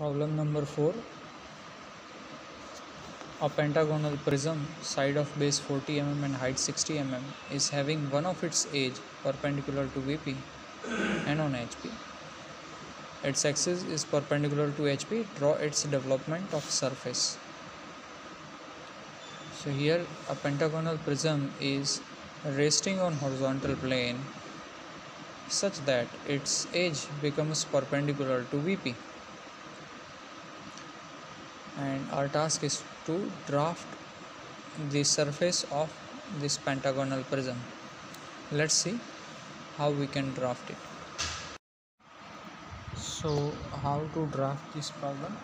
Problem number 4. A pentagonal prism, side of base 40 mm and height 60 mm, is having one of its edge perpendicular to VP and on HP. Its axis is perpendicular to HP. Draw its development of surface. So here a pentagonal prism is resting on horizontal plane such that its edge becomes perpendicular to VP. And our task is to draft the surface of this pentagonal prism. Let's see how we can draft it. So how to draft this problem?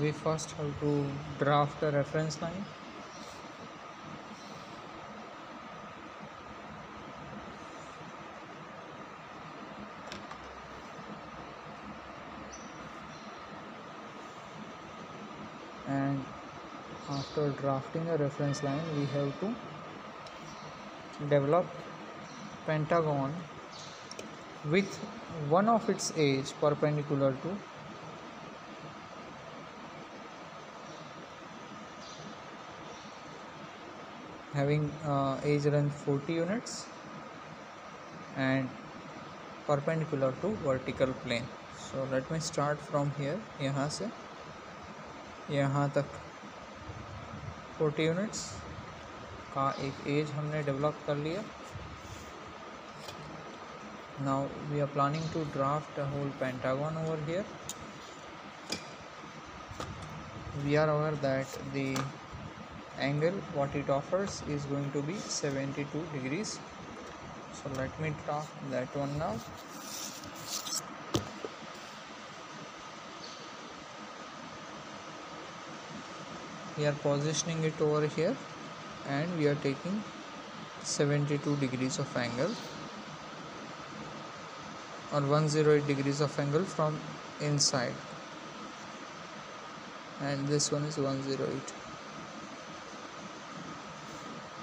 We first have to draft a reference line. And after drafting a reference line, we have to develop pentagon with one of its edge perpendicular to having edge length 40 units and perpendicular to vertical plane. So let me start from here. यहाँ से यहाँ तक 40 units का एक as हमने develop कर लिया. Now we are planning to draft a whole pentagon over here. We are aware that the angle what it offers is going to be 72 degrees. So let me draft that one now. We are positioning it over here and we are taking 72 degrees of angle or 108 degrees of angle from inside, and this one is 108.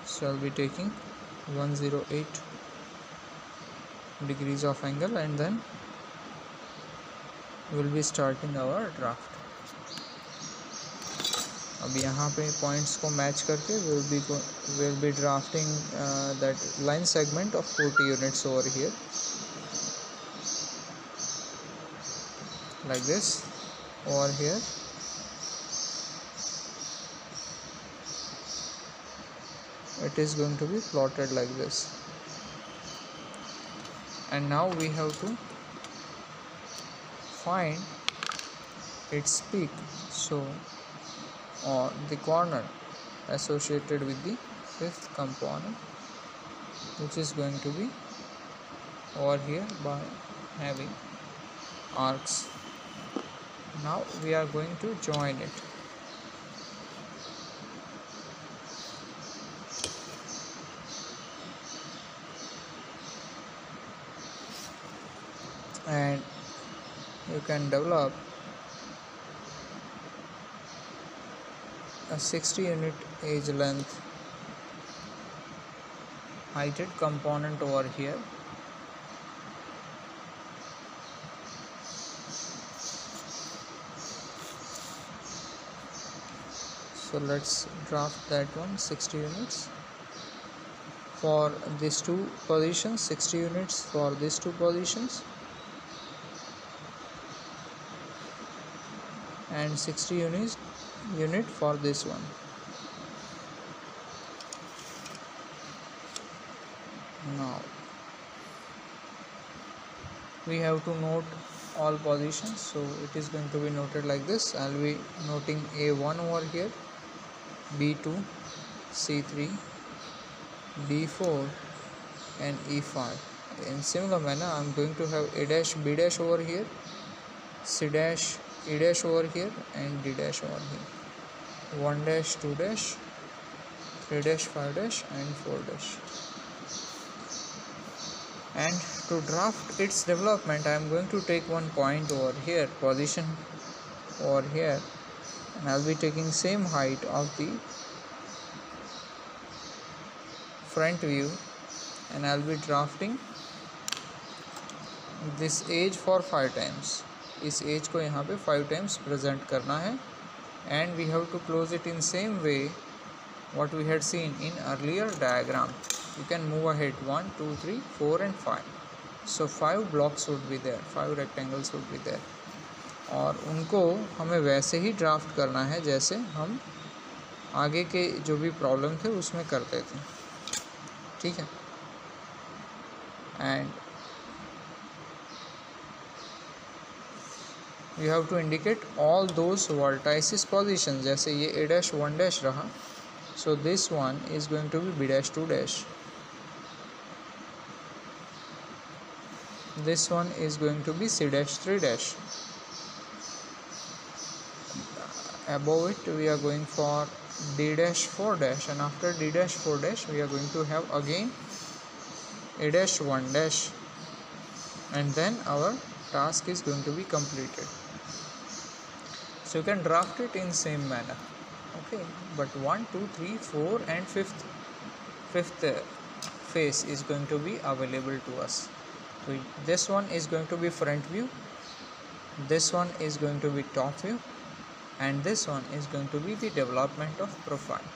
So I'll be taking 108 degrees of angle and then we'll be starting our draft. अब यहाँ पे points को match करके we'll be drafting that line segment of 40 units over here like this. Over here it is going to be plotted like this, and now we have to find its peak. So or the corner associated with the fifth component, which is going to be over here by having arcs. Now we are going to join it. And you can develop a 60 unit edge length heighted component over here. So let's draft that one, 60 units for these two positions, 60 units for these two positions, and 60 unit for this one. Now we have to note all positions, so it is going to be noted like this. I'll be noting A1 over here, B2, C3, D4 and E5. In similar manner, I'm going to have A dash, B dash over here, C dash, E dash over here and D dash over here. 1 dash, 2 dash, 3 dash, 5 dash and 4 dash. And to draft its development, I am going to take one point over here, position over here, and I'll be taking same height of the front view, and I'll be drafting this edge for 5 times, इस edge को यहाँ पे 5 times present करना है. And we have to close it in same way what we had seen in earlier diagram. You can move ahead 1 2 3 4 and 5. So 5 blocks would be there, 5 rectangles would be there. और उनको हमें वैसे ही draft करना है जैसे हम आगे के जो भी प्रॉब्लम थे उसमें करते थे. ठीक है. And you have to indicate all those vertices position. जैसे ये a dash 1 dash रहा, so this one is going to be b dash 2 dash, this one is going to be c dash 3 dash. Above it we are going for d dash 4 dash, and after d dash 4 dash we are going to have again a dash 1 dash, and then our task is going to be completed. So you can draft it in same manner. Okay, but 1 2 3 4 and fifth face is going to be available to us. So this one is going to be front view, this one is going to be top view, and this one is going to be the development of profile.